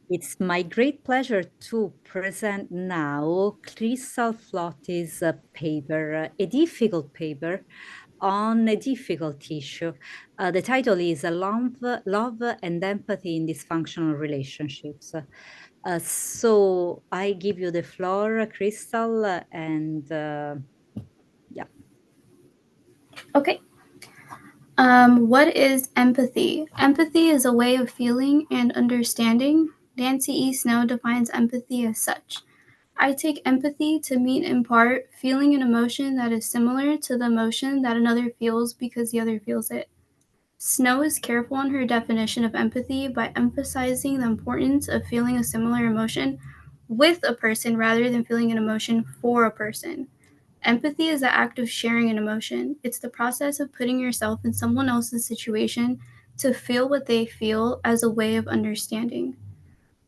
It's my great pleasure to present now Crystal Flotte's paper, a difficult paper on a difficult issue. The title is Love and Empathy in Dysfunctional Relationships. So I give you the floor, Crystal, and yeah. Okay. What is empathy? Empathy is a way of feeling and understanding. Nancy E. Snow defines empathy as such. I take empathy to mean, in part, feeling an emotion that is similar to the emotion that another feels because the other feels it. Snow is careful in her definition of empathy by emphasizing the importance of feeling a similar emotion with a person rather than feeling an emotion for a person. Empathy is the act of sharing an emotion. It's the process of putting yourself in someone else's situation to feel what they feel as a way of understanding.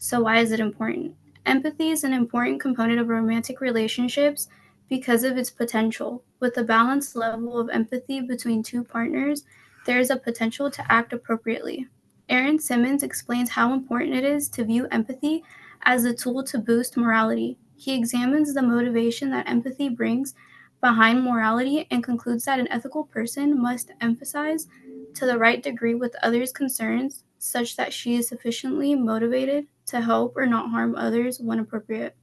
So, why is it important? Empathy is an important component of romantic relationships because of its potential. With a balanced level of empathy between two partners, there is a potential to act appropriately. Aaron Simmons explains how important it is to view empathy as a tool to boost morality. He examines the motivation that empathy brings behind morality and concludes that an ethical person must emphasize to the right degree with others' concerns, such that she is sufficiently motivated to help or not harm others when appropriate.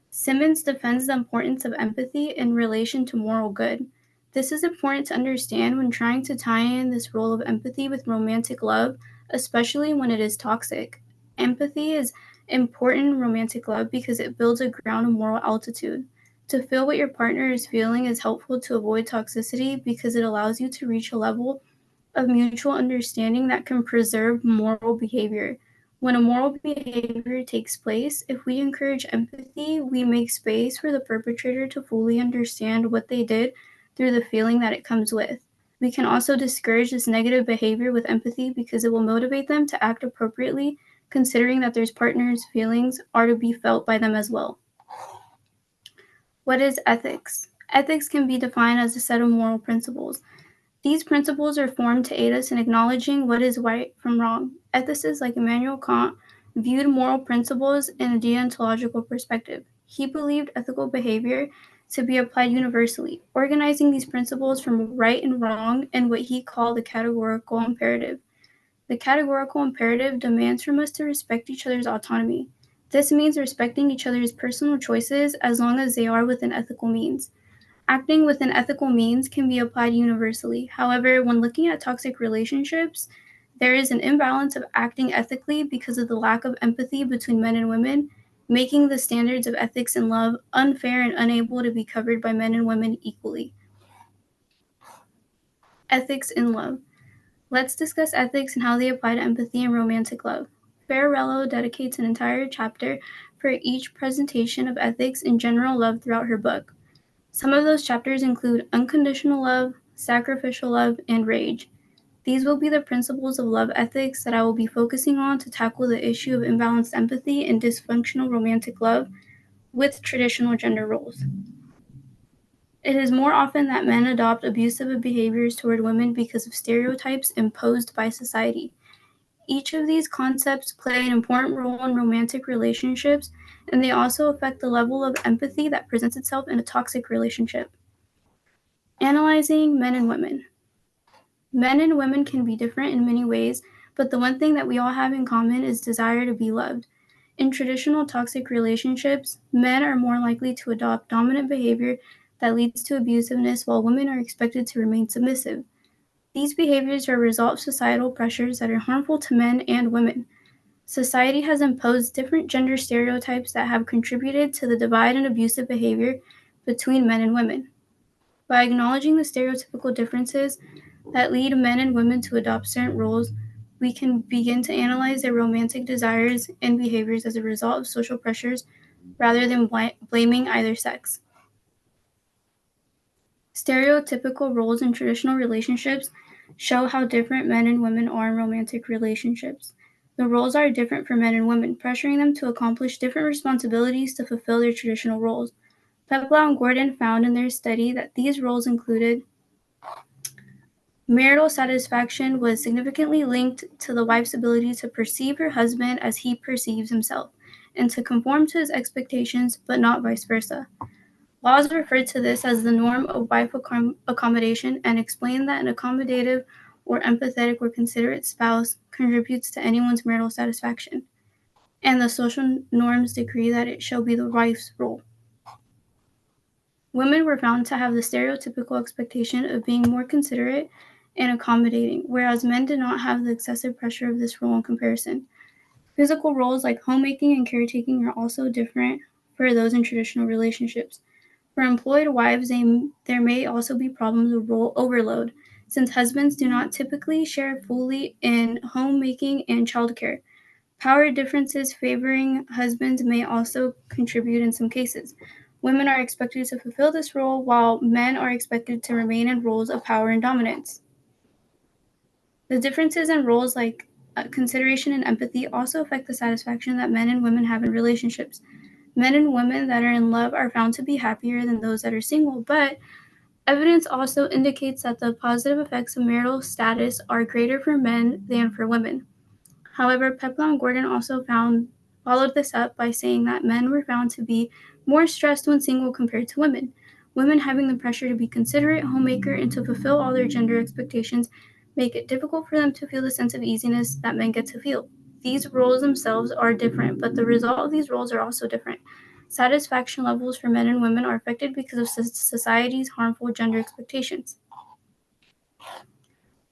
Simmons defends the importance of empathy in relation to moral good. This is important to understand when trying to tie in this role of empathy with romantic love, especially when it is toxic. Empathy is important in romantic love because it builds a ground of moral altitude. To feel what your partner is feeling is helpful to avoid toxicity because it allows you to reach a level of mutual understanding that can preserve moral behavior. When a moral behavior takes place, if we encourage empathy, we make space for the perpetrator to fully understand what they did through the feeling that it comes with. We can also discourage this negative behavior with empathy because it will motivate them to act appropriately, considering that their partner's feelings are to be felt by them as well. What is ethics? Ethics can be defined as a set of moral principles. These principles are formed to aid us in acknowledging what is right from wrong. Ethicists like Immanuel Kant viewed moral principles in a deontological perspective. He believed ethical behavior to be applied universally, organizing these principles from right and wrong in what he called the categorical imperative. The categorical imperative demands from us to respect each other's autonomy. This means respecting each other's personal choices as long as they are within ethical means. Acting within ethical means can be applied universally. However, when looking at toxic relationships, there is an imbalance of acting ethically because of the lack of empathy between men and women, making the standards of ethics in love unfair and unable to be covered by men and women equally. Ethics in love. Let's discuss ethics and how they apply to empathy and romantic love. Ferrarello dedicates an entire chapter for each presentation of ethics in general love throughout her book. Some of those chapters include unconditional love, sacrificial love, and rage. These will be the principles of love ethics that I will be focusing on to tackle the issue of imbalanced empathy and dysfunctional romantic love with traditional gender roles. It is more often that men adopt abusive behaviors toward women because of stereotypes imposed by society. Each of these concepts play an important role in romantic relationships, and they also affect the level of empathy that presents itself in a toxic relationship. Analyzing men and women. Men and women can be different in many ways, but the one thing that we all have in common is desire to be loved. In traditional toxic relationships, men are more likely to adopt dominant behavior that leads to abusiveness, while women are expected to remain submissive. These behaviors are a result of societal pressures that are harmful to men and women. Society has imposed different gender stereotypes that have contributed to the divide and abusive behavior between men and women. By acknowledging the stereotypical differences that lead men and women to adopt certain roles, we can begin to analyze their romantic desires and behaviors as a result of social pressures rather than blaming either sex. Stereotypical roles in traditional relationships show how different men and women are in romantic relationships. The roles are different for men and women, pressuring them to accomplish different responsibilities to fulfill their traditional roles. Peplau and Gordon found in their study that these roles included Marital satisfaction was significantly linked to the wife's ability to perceive her husband as he perceives himself, and to conform to his expectations, but not vice versa. Laws refer to this as the norm of wife accommodation and explain that an accommodative or empathetic or considerate spouse contributes to anyone's marital satisfaction, and the social norms decree that it shall be the wife's role. Women were found to have the stereotypical expectation of being more considerate and accommodating, whereas men did not have the excessive pressure of this role in comparison. Physical roles like homemaking and caretaking are also different for those in traditional relationships. For employed wives, there may also be problems with role overload, since husbands do not typically share fully in homemaking and childcare. Power differences favoring husbands may also contribute in some cases. Women are expected to fulfill this role, while men are expected to remain in roles of power and dominance. The differences in roles like consideration and empathy also affect the satisfaction that men and women have in relationships. Men and women that are in love are found to be happier than those that are single, but evidence also indicates that the positive effects of marital status are greater for men than for women. However, Peplau and Gordon also followed this up by saying that men were found to be more stressed when single compared to women. Women having the pressure to be considerate, homemaker, and to fulfill all their gender expectations make it difficult for them to feel the sense of easiness that men get to feel. These roles themselves are different, but the result of these roles are also different. Satisfaction levels for men and women are affected because of society's harmful gender expectations.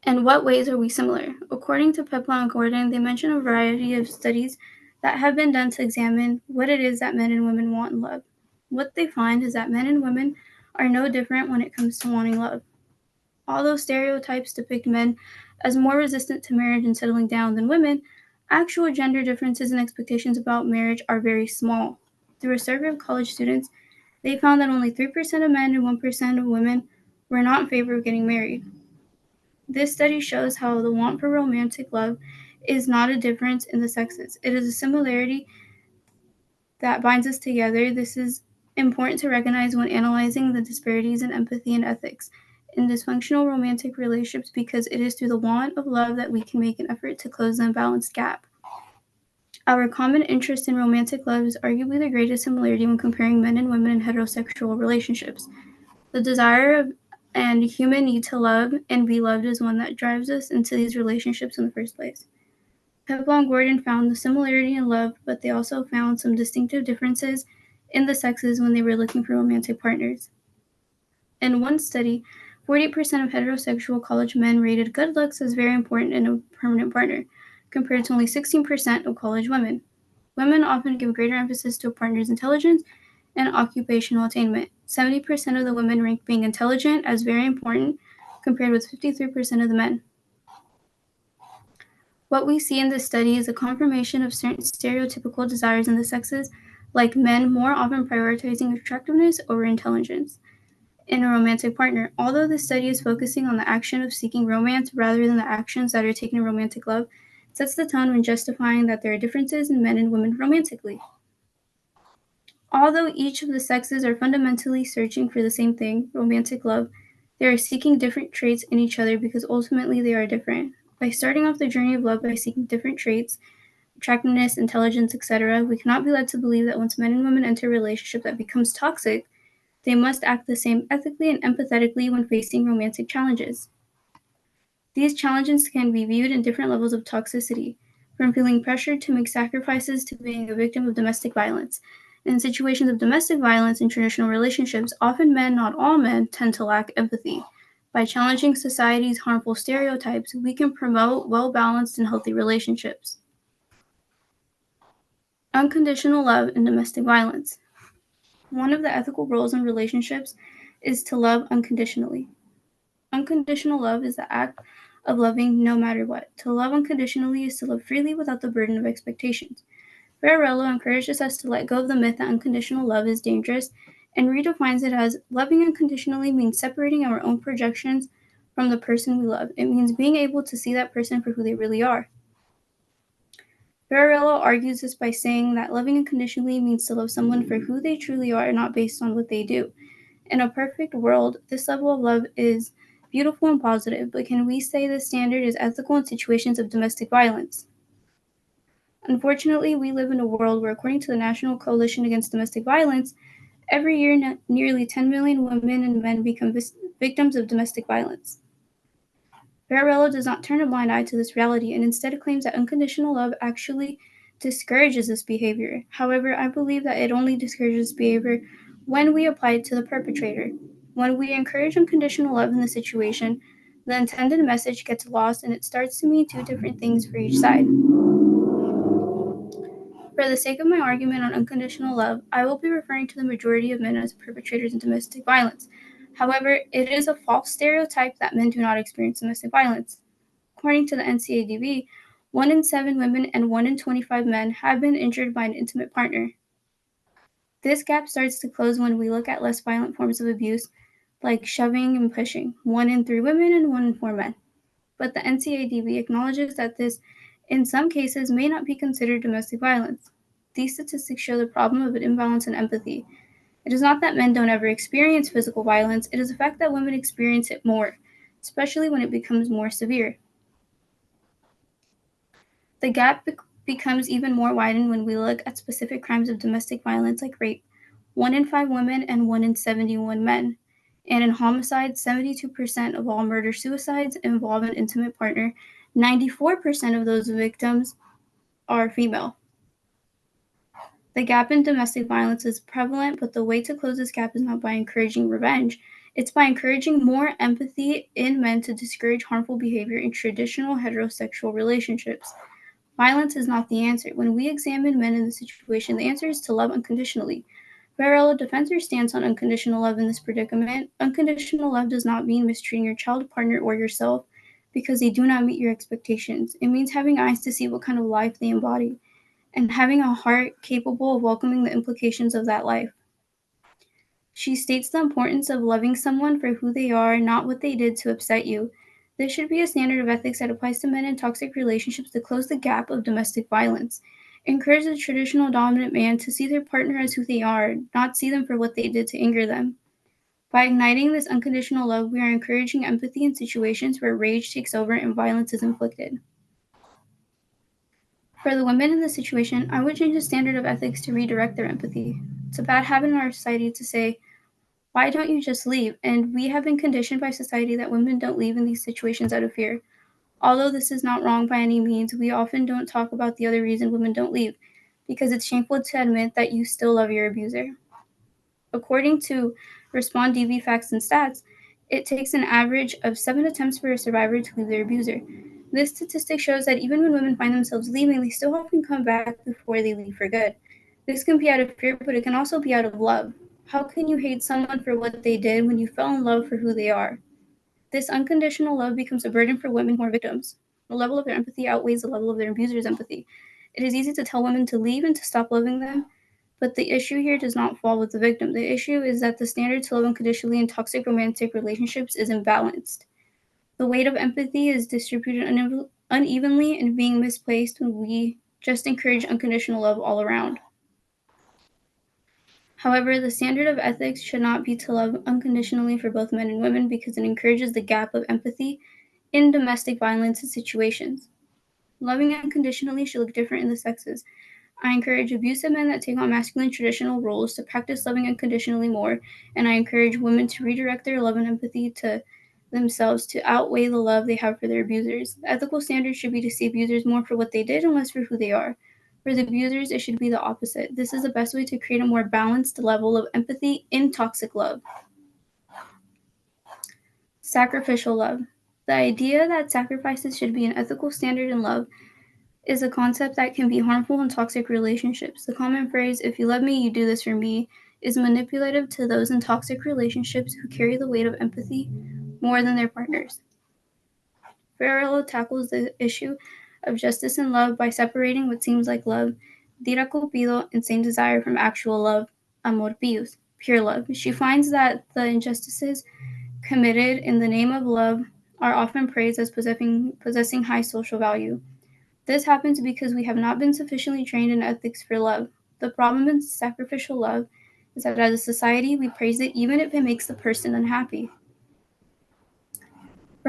In what ways are we similar? According to Peplau and Gordon, they mention a variety of studies that have been done to examine what it is that men and women want in love. What they find is that men and women are no different when it comes to wanting love. Although stereotypes depict men as more resistant to marriage and settling down than women, actual gender differences and expectations about marriage are very small. Through a survey of college students, they found that only 3% of men and 1% of women were not in favor of getting married. This study shows how the want for romantic love is not a difference in the sexes. It is a similarity that binds us together. This is important to recognize when analyzing the disparities in empathy and ethics in dysfunctional romantic relationships, because it is through the want of love that we can make an effort to close the imbalanced gap. Our common interest in romantic love is arguably the greatest similarity when comparing men and women in heterosexual relationships. The desire and human need to love and be loved is one that drives us into these relationships in the first place. Peplau and Gordon found the similarity in love, but they also found some distinctive differences in the sexes when they were looking for romantic partners. In one study, 48% of heterosexual college men rated good looks as very important in a permanent partner, compared to only 16% of college women. Women often give greater emphasis to a partner's intelligence and occupational attainment. 70% of the women ranked being intelligent as very important, compared with 53% of the men. What we see in this study is a confirmation of certain stereotypical desires in the sexes, like men more often prioritizing attractiveness over intelligence in a romantic partner. Although this study is focusing on the action of seeking romance rather than the actions that are taken in romantic love, it sets the tone when justifying that there are differences in men and women romantically. Although each of the sexes are fundamentally searching for the same thing, romantic love, they are seeking different traits in each other because ultimately they are different. By starting off the journey of love by seeking different traits, attractiveness, intelligence, etc., we cannot be led to believe that once men and women enter a relationship that becomes toxic, they must act the same ethically and empathetically when facing romantic challenges. These challenges can be viewed in different levels of toxicity, from feeling pressured to make sacrifices to being a victim of domestic violence. In situations of domestic violence in traditional relationships, often men, not all men, tend to lack empathy. By challenging society's harmful stereotypes, we can promote well-balanced and healthy relationships. Unconditional love and domestic violence. One of the ethical roles in relationships is to love unconditionally. Unconditional love is the act of loving no matter what. To love unconditionally is to love freely without the burden of expectations. Ferrarello encourages us to let go of the myth that unconditional love is dangerous and redefines it as loving unconditionally means separating our own projections from the person we love. It means being able to see that person for who they really are. Ferrarello argues this by saying that loving unconditionally means to love someone for who they truly are, not based on what they do. In a perfect world, this level of love is beautiful and positive, but can we say this standard is ethical in situations of domestic violence? Unfortunately, we live in a world where, according to the National Coalition Against Domestic Violence, every year nearly 10 million women and men become victims of domestic violence. Ferrarello does not turn a blind eye to this reality and instead claims that unconditional love actually discourages this behavior. However, I believe that it only discourages behavior when we apply it to the perpetrator. When we encourage unconditional love in the situation, the intended message gets lost and it starts to mean two different things for each side. For the sake of my argument on unconditional love, I will be referring to the majority of men as perpetrators in domestic violence. However, it is a false stereotype that men do not experience domestic violence. According to the NCADV, 1 in 7 women and 1 in 25 men have been injured by an intimate partner. This gap starts to close when we look at less violent forms of abuse, like shoving and pushing, 1 in 3 women and 1 in 4 men. But the NCADV acknowledges that this, in some cases, may not be considered domestic violence. These statistics show the problem of an imbalance in empathy. It is not that men don't ever experience physical violence, it is the fact that women experience it more, especially when it becomes more severe. The gap becomes even more widened when we look at specific crimes of domestic violence like rape, 1 in 5 women and 1 in 71 men. And in homicide, 72% of all murder-suicides involve an intimate partner. 94% of those victims are female. The gap in domestic violence is prevalent, but the way to close this gap is not by encouraging revenge. It's by encouraging more empathy in men to discourage harmful behavior in traditional heterosexual relationships. Violence is not the answer. When we examine men in this situation, the answer is to love unconditionally. Ferrarello defends her stance on unconditional love in this predicament. Unconditional love does not mean mistreating your child, partner, or yourself because they do not meet your expectations. It means having eyes to see what kind of life they embody and having a heart capable of welcoming the implications of that life. She states the importance of loving someone for who they are, not what they did to upset you. This should be a standard of ethics that applies to men in toxic relationships to close the gap of domestic violence. Encourage the traditional dominant man to see their partner as who they are, not see them for what they did to anger them. By igniting this unconditional love, we are encouraging empathy in situations where rage takes over and violence is inflicted. For the women in this situation, I would change the standard of ethics to redirect their empathy. It's a bad habit in our society to say, why don't you just leave? And we have been conditioned by society that women don't leave in these situations out of fear. Although this is not wrong by any means, we often don't talk about the other reason women don't leave, because it's shameful to admit that you still love your abuser. According to Respond DV Facts and Stats, it takes an average of 7 attempts for a survivor to leave their abuser. This statistic shows that even when women find themselves leaving, they still often come back before they leave for good. This can be out of fear, but it can also be out of love. How can you hate someone for what they did when you fell in love for who they are? This unconditional love becomes a burden for women who are victims. The level of their empathy outweighs the level of their abuser's empathy. It is easy to tell women to leave and to stop loving them, but the issue here does not fall with the victim. The issue is that the standard to love unconditionally in toxic romantic relationships is imbalanced. The weight of empathy is distributed unevenly and being misplaced when we just encourage unconditional love all around. However, the standard of ethics should not be to love unconditionally for both men and women because it encourages the gap of empathy in domestic violence situations. Loving unconditionally should look different in the sexes. I encourage abusive men that take on masculine traditional roles to practice loving unconditionally more, and I encourage women to redirect their love and empathy to themselves to outweigh the love they have for their abusers. The ethical standard should be to see abusers more for what they did and less for who they are. For the abusers, it should be the opposite. This is the best way to create a more balanced level of empathy in toxic love. Sacrificial love. The idea that sacrifices should be an ethical standard in love is a concept that can be harmful in toxic relationships. The common phrase, if you love me, you do this for me, is manipulative to those in toxic relationships who carry the weight of empathy more than their partners. Ferrarello tackles the issue of justice and love by separating what seems like love, dira cupido, insane desire, from actual love, amor pius, pure love. She finds that the injustices committed in the name of love are often praised as possessing high social value. This happens because we have not been sufficiently trained in ethics for love. The problem in sacrificial love is that as a society, we praise it even if it makes the person unhappy.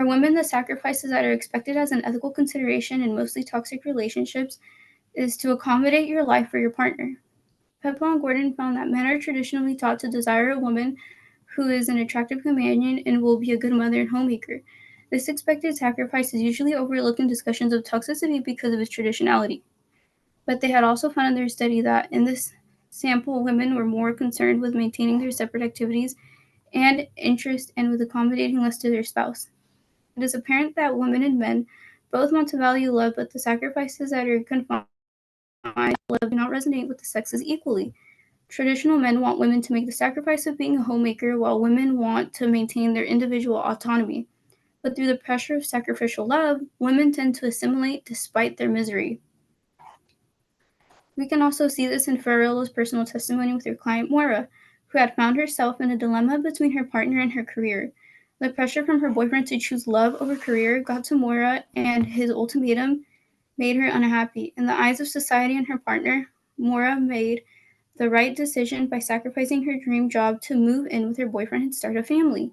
For women, the sacrifices that are expected as an ethical consideration in mostly toxic relationships is to accommodate your life for your partner. Peplau and Gordon found that men are traditionally taught to desire a woman who is an attractive companion and will be a good mother and homemaker. This expected sacrifice is usually overlooked in discussions of toxicity because of its traditionality. But they had also found in their study that in this sample, women were more concerned with maintaining their separate activities and interests and with accommodating less to their spouse. It is apparent that women and men both want to value love, but the sacrifices that are confined to love do not resonate with the sexes equally. Traditional men want women to make the sacrifice of being a homemaker, while women want to maintain their individual autonomy. But through the pressure of sacrificial love, women tend to assimilate despite their misery. We can also see this in Ferrarello's personal testimony with her client Moira, who had found herself in a dilemma between her partner and her career. The pressure from her boyfriend to choose love over career got to Moira, and his ultimatum made her unhappy. In the eyes of society and her partner, Moira made the right decision by sacrificing her dream job to move in with her boyfriend and start a family.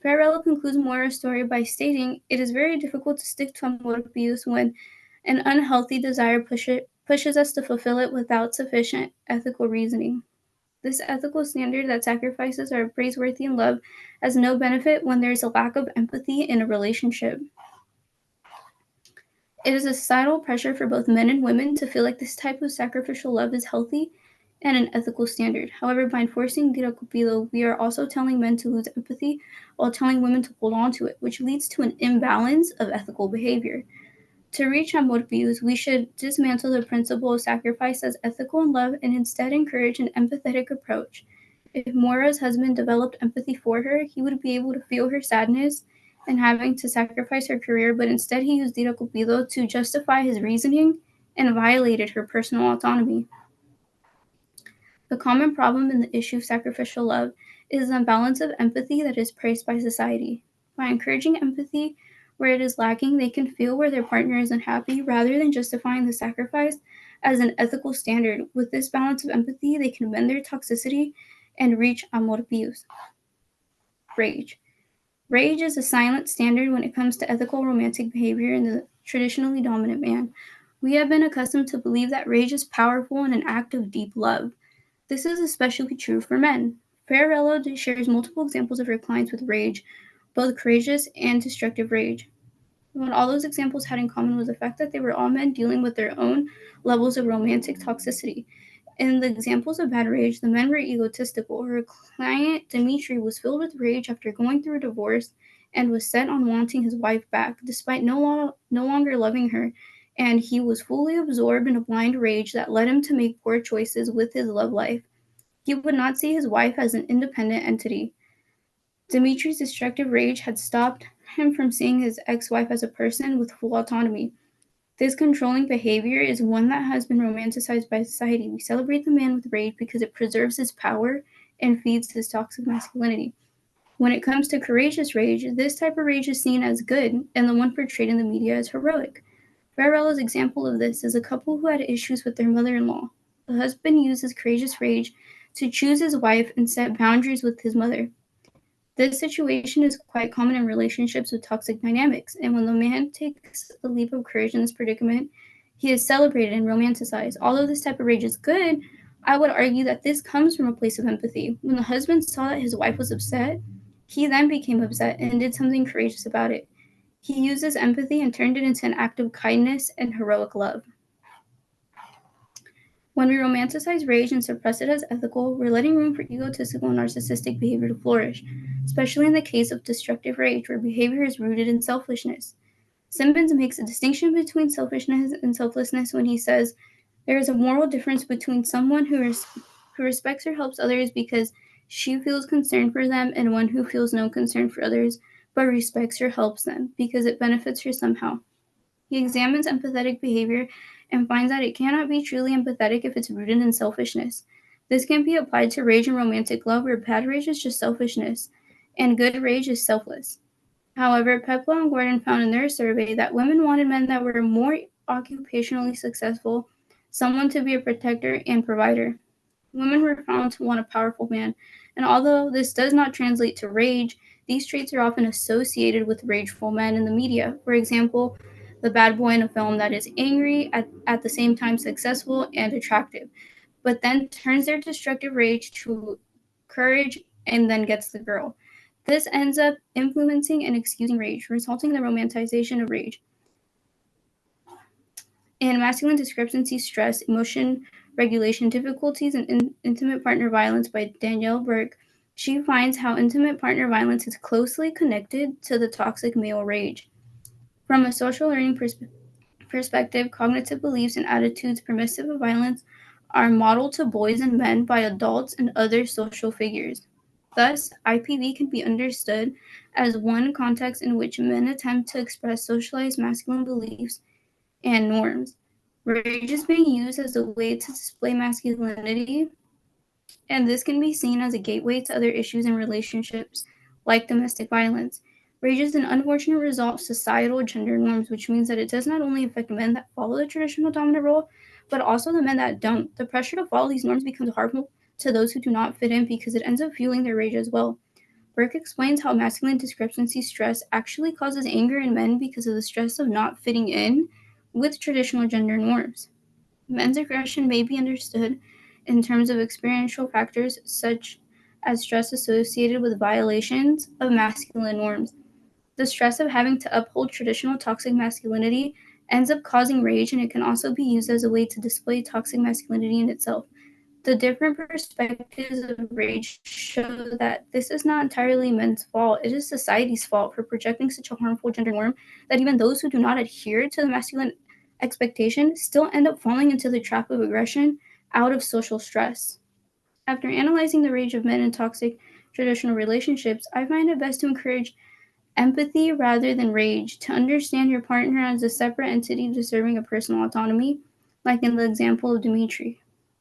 Ferrarello concludes Moira's story by stating, "It is very difficult to stick to amor pius when an unhealthy desire pushes us to fulfill it without sufficient ethical reasoning. This ethical standard that sacrifices are praiseworthy in love has no benefit when there is a lack of empathy in a relationship." It is a societal pressure for both men and women to feel like this type of sacrificial love is healthy and an ethical standard. However, by enforcing Dira Cupido, we are also telling men to lose empathy while telling women to hold on to it, which leads to an imbalance of ethical behavior. To reach amor pius, we should dismantle the principle of sacrifice as ethical in love and instead encourage an empathetic approach. If Moira's husband developed empathy for her, he would be able to feel her sadness and having to sacrifice her career, but instead he used Dira Cupido to justify his reasoning and violated her personal autonomy. The common problem in the issue of sacrificial love is the imbalance of empathy that is praised by society. By encouraging empathy where it is lacking, they can feel where their partner is unhappy rather than justifying the sacrifice as an ethical standard. With this balance of empathy, they can mend their toxicity and reach amor pius. Rage. Rage is a silent standard when it comes to ethical romantic behavior in the traditionally dominant man. We have been accustomed to believe that rage is powerful and an act of deep love. This is especially true for men. Ferrarello shares multiple examples of her clients with rage, both courageous and destructive rage. What all those examples had in common was the fact that they were all men dealing with their own levels of romantic toxicity. In the examples of bad rage, the men were egotistical. Her client, Dimitri, was filled with rage after going through a divorce and was set on wanting his wife back, despite no longer loving her, and he was fully absorbed in a blind rage that led him to make poor choices with his love life. He would not see his wife as an independent entity. Dimitri's destructive rage had stopped him from seeing his ex-wife as a person with full autonomy. This controlling behavior is one that has been romanticized by society. We celebrate the man with rage because it preserves his power and feeds his toxic masculinity. When it comes to courageous rage, this type of rage is seen as good, and the one portrayed in the media as heroic. Ferrarello's example of this is a couple who had issues with their mother-in-law. The husband used his courageous rage to choose his wife and set boundaries with his mother. This situation is quite common in relationships with toxic dynamics, and when the man takes the leap of courage in this predicament, he is celebrated and romanticized. Although this type of rage is good, I would argue that this comes from a place of empathy. When the husband saw that his wife was upset, he then became upset and did something courageous about it. He used his empathy and turned it into an act of kindness and heroic love. When we romanticize rage and suppress it as ethical, we're letting room for egotistical and narcissistic behavior to flourish, especially in the case of destructive rage, where behavior is rooted in selfishness. Simmons makes a distinction between selfishness and selflessness when he says, "There is a moral difference between someone who respects or helps others because she feels concern for them and one who feels no concern for others but respects or helps them because it benefits her somehow." He examines empathetic behavior and finds that it cannot be truly empathetic if it's rooted in selfishness. This can be applied to rage and romantic love, where bad rage is just selfishness, and good rage is selfless. However, Peplau and Gordon found in their survey that women wanted men that were more occupationally successful, someone to be a protector and provider. Women were found to want a powerful man, and although this does not translate to rage, These traits are often associated with rageful men in the media. For example, the bad boy in a film that is angry at the same time successful and attractive, but then turns their destructive rage to courage and then gets the girl. This ends up influencing and excusing rage, resulting in the romanticization of rage. In Masculine Discrepancy, Stress, Emotion Regulation Difficulties, and Intimate Partner Violence by Danielle Burke, she finds how intimate partner violence is closely connected to the toxic male rage. From a social learning perspective, cognitive beliefs and attitudes permissive of violence are modeled to boys and men by adults and other social figures. Thus, IPV can be understood as one context in which men attempt to express socialized masculine beliefs and norms. Rage is being used as a way to display masculinity, and this can be seen as a gateway to other issues in relationships, like domestic violence. Rage is an unfortunate result of societal gender norms, which means that it does not only affect men that follow the traditional dominant role, but also the men that don't. The pressure to follow these norms becomes harmful to those who do not fit in because it ends up fueling their rage as well. Burke explains how masculine discrepancy stress actually causes anger in men because of the stress of not fitting in with traditional gender norms. Men's aggression may be understood in terms of experiential factors such as stress associated with violations of masculine norms. The stress of having to uphold traditional toxic masculinity ends up causing rage, and it can also be used as a way to display toxic masculinity in itself. The different perspectives of rage show that this is not entirely men's fault, it is society's fault for projecting such a harmful gender norm that even those who do not adhere to the masculine expectation still end up falling into the trap of aggression out of social stress. After analyzing the rage of men in toxic traditional relationships, I find it best to encourage empathy rather than rage, to understand your partner as a separate entity deserving of personal autonomy, like in the example of Dimitri.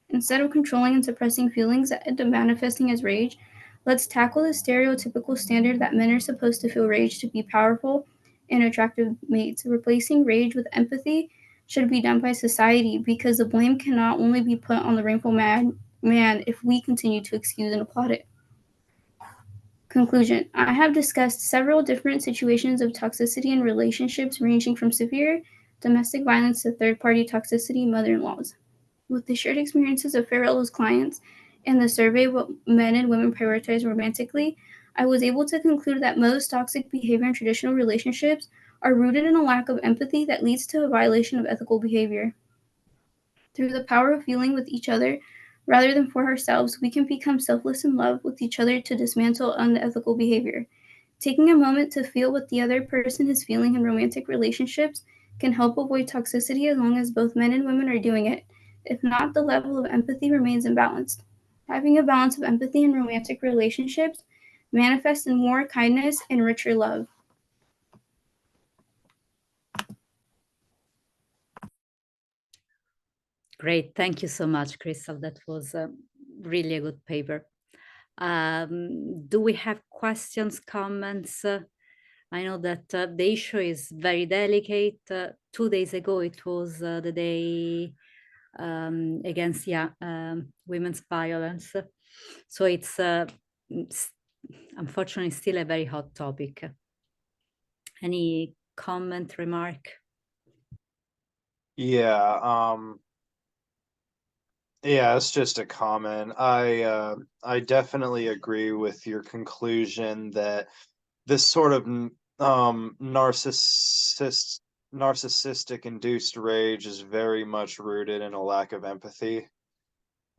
Instead of controlling and suppressing feelings and manifesting as rage, let's tackle the stereotypical standard that men are supposed to feel rage to be powerful and attractive mates. Replacing rage with empathy should be done by society because the blame cannot only be put on the man if we continue to excuse and applaud it. Conclusion. I have discussed several different situations of toxicity in relationships ranging from severe domestic violence to third-party toxicity, mother-in-laws. With the shared experiences of Ferrarello's clients and the survey of what men and women prioritize romantically, I was able to conclude that most toxic behavior in traditional relationships are rooted in a lack of empathy that leads to a violation of ethical behavior. Through the power of feeling with each other, rather than for ourselves, we can become selfless in love with each other to dismantle unethical behavior. Taking a moment to feel what the other person is feeling in romantic relationships can help avoid toxicity as long as both men and women are doing it. If not, the level of empathy remains imbalanced. Having a balance of empathy in romantic relationships manifests in more kindness and richer love. Great. Thank you so much, Crystal. That was really a good paper. Do we have questions, comments? I know that the issue is very delicate. 2 days ago, it was the day against women's violence. So it's unfortunately still a very hot topic. Any comment, remark? Yeah, it's just a comment. I definitely agree with your conclusion that this sort of narcissistic induced rage is very much rooted in a lack of empathy.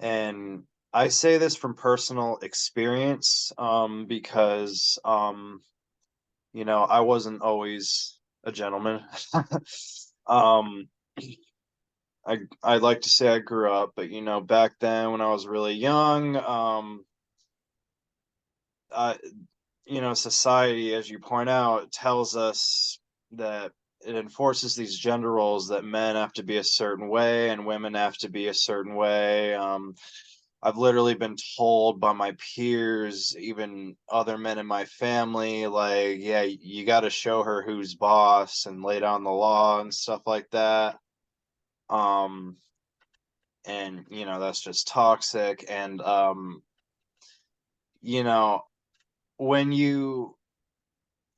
And I say this from personal experience, because I wasn't always a gentleman. um I'd like to say I grew up, but back then when I was really young, I society, as you point out, tells us that it enforces these gender roles that men have to be a certain way and women have to be a certain way. I've literally been told by my peers, even other men in my family, like, yeah, you got to show her who's boss and lay down the law and stuff like that. And that's just toxic. And you know when you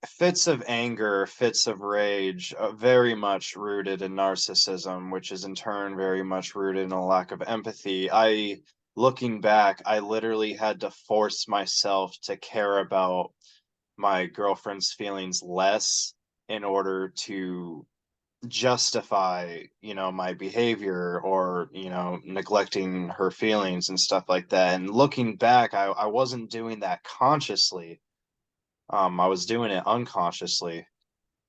fits of anger, fits of rage, very much rooted in narcissism, which is in turn very much rooted in a lack of empathy. Looking back, I literally had to force myself to care about my girlfriend's feelings less in order to justify, my behavior or, neglecting her feelings and stuff like that. And looking back, I wasn't doing that consciously. I was doing it unconsciously.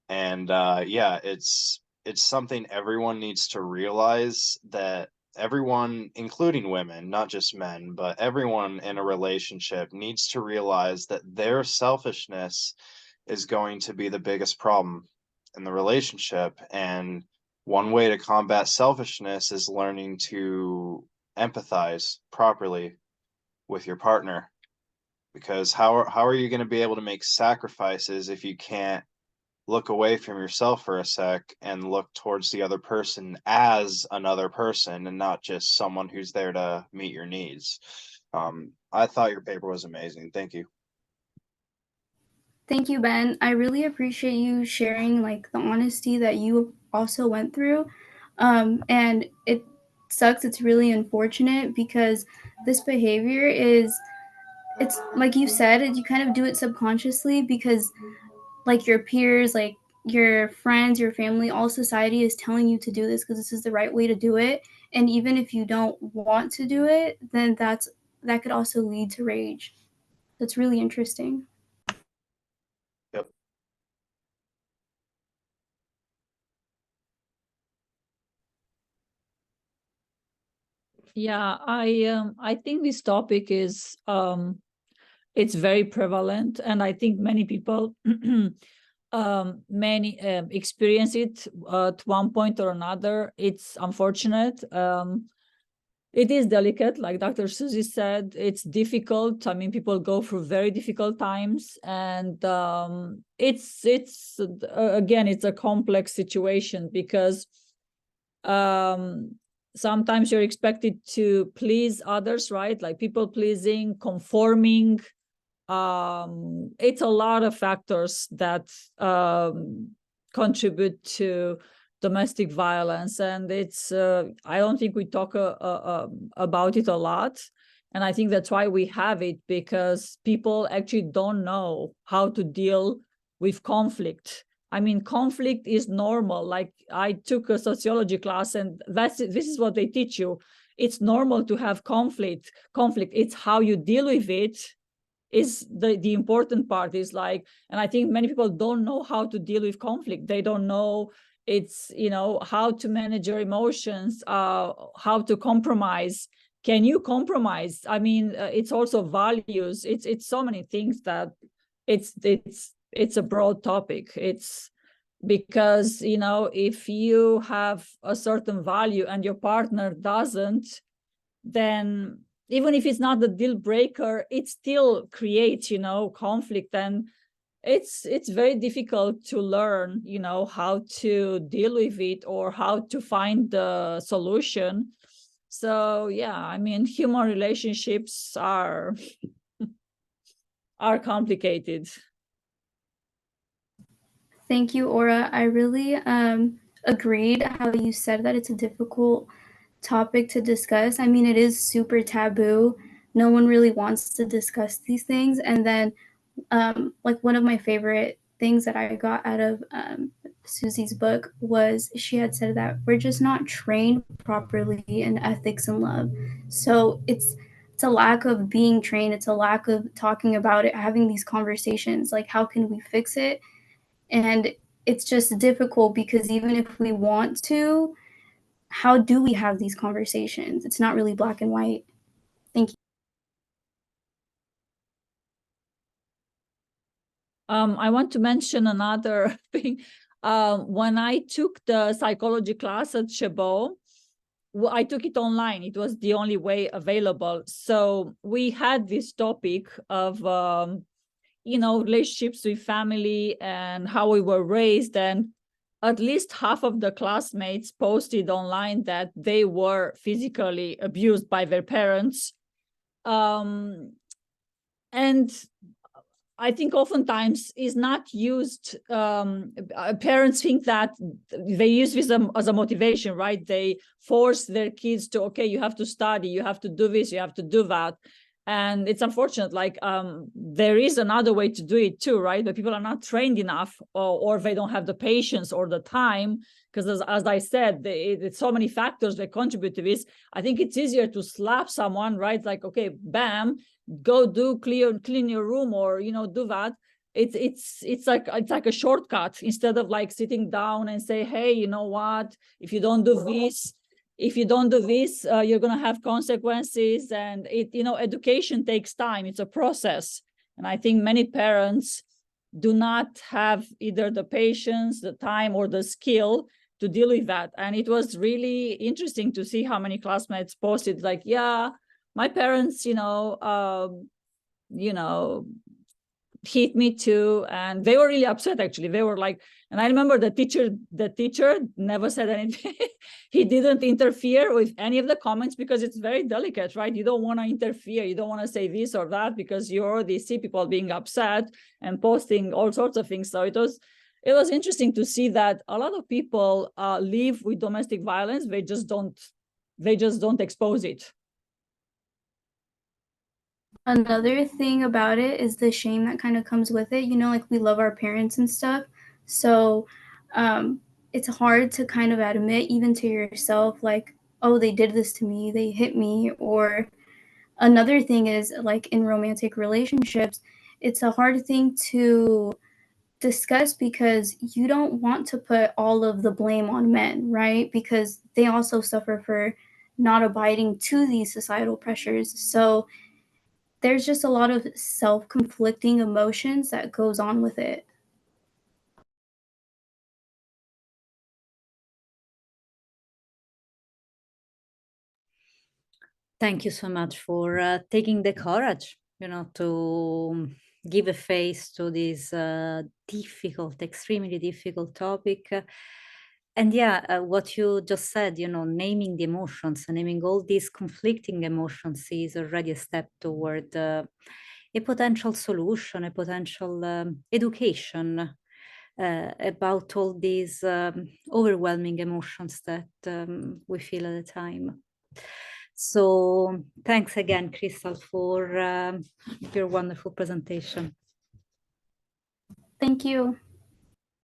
And yeah, it's something everyone needs to realize, that everyone, including women, not just men, but everyone in a relationship needs to realize that their selfishness is going to be the biggest problem in the relationship. And one way to combat selfishness is learning to empathize properly with your partner. Because how are you going to be able to make sacrifices if you can't look away from yourself for a sec and look towards the other person as another person and not just someone who's there to meet your needs? I thought your paper was amazing. Thank you. Thank you, Ben. I really appreciate you sharing like the honesty that you also went through. And it sucks. It's really unfortunate because this behavior is, it's like you said, you kind of do it subconsciously because like your peers, like your friends, your family, all society is telling you to do this because this is the right way to do it. And even if you don't want to do it, then that could also lead to rage. That's really interesting. Yep. Yeah, I think this topic is it's very prevalent, and I think many people many experience it at one point or another. It's unfortunate. It is delicate, like Dr. Susi said. It's difficult. I mean, people go through very difficult times, and it's again, it's a complex situation because sometimes you're expected to please others, right? Like people pleasing, conforming. It's a lot of factors that contribute to domestic violence, and it's I don't think we talk about it a lot, and I think that's why we have it, because people actually don't know how to deal with conflict. I mean, conflict is normal. Like, I took a sociology class, and this is what they teach you. It's normal to have conflict. It's how you deal with it is the important part. Is like, and I think many people don't know how to deal with conflict. They don't know it's, how to manage your emotions, how to compromise. Can you compromise? I mean, it's also values. It's so many things that it's a broad topic. It's because, if you have a certain value and your partner doesn't, then even if it's not the deal breaker, it still creates, conflict. And it's very difficult to learn, how to deal with it or how to find the solution. So yeah, I mean, human relationships are complicated. Thank you, Aura. I really agreed how you said that it's a difficult topic to discuss. I mean, it is super taboo. No one really wants to discuss these things. And then, like, one of my favorite things that I got out of Susie's book was she had said that we're just not trained properly in ethics and love. So it's a lack of being trained. It's a lack of talking about it, having these conversations. Like, how can we fix it? And it's just difficult because even if we want to, how do we have these conversations? It's not really black and white. Thank you. I want to mention another thing. When I took the psychology class at Chabot, I took it online. It was the only way available. So we had this topic of, relationships with family and how we were raised. And at least half of the classmates posted online that they were physically abused by their parents. And I think oftentimes is not used. Parents think that they use this as a motivation, right? They force their kids to, okay, you have to study, you have to do this, you have to do that. And it's unfortunate, like there is another way to do it too, right? But people are not trained enough, or they don't have the patience or the time, because as I said, it's so many factors that contribute to this. I think it's easier to slap someone, right? Like, okay, bam, go do clean your room, or, you know, do that. It's like a shortcut, instead of like sitting down and say, hey, you know what, if you don't do this, you're going to have consequences. And education takes time. It's a process. And I think many parents do not have either the patience, the time, or the skill to deal with that. And it was really interesting to see how many classmates posted like, yeah, my parents, hit me too. And they were really upset, actually. They were like, and I remember the teacher never said anything. He didn't interfere with any of the comments, because it's very delicate, right? You don't want to interfere. You don't want to say this or that, because you already see people being upset and posting all sorts of things. So it was interesting to see that a lot of people live with domestic violence. They just don't expose it. Another thing about it is the shame that kind of comes with it. Like, we love our parents and stuff. So it's hard to kind of admit, even to yourself, like, oh, they did this to me, they hit me. Or another thing is, like, in romantic relationships, it's a hard thing to discuss, because you don't want to put all of the blame on men, right? Because they also suffer for not abiding to these societal pressures. So there's just a lot of self-conflicting emotions that goes on with it. Thank you so much for taking the courage, to give a face to this extremely difficult topic. And yeah, what you just said, naming the emotions, naming all these conflicting emotions is already a step toward a potential solution, a potential education about all these overwhelming emotions that we feel at the time. So thanks again, Crystal, for your wonderful presentation. Thank you.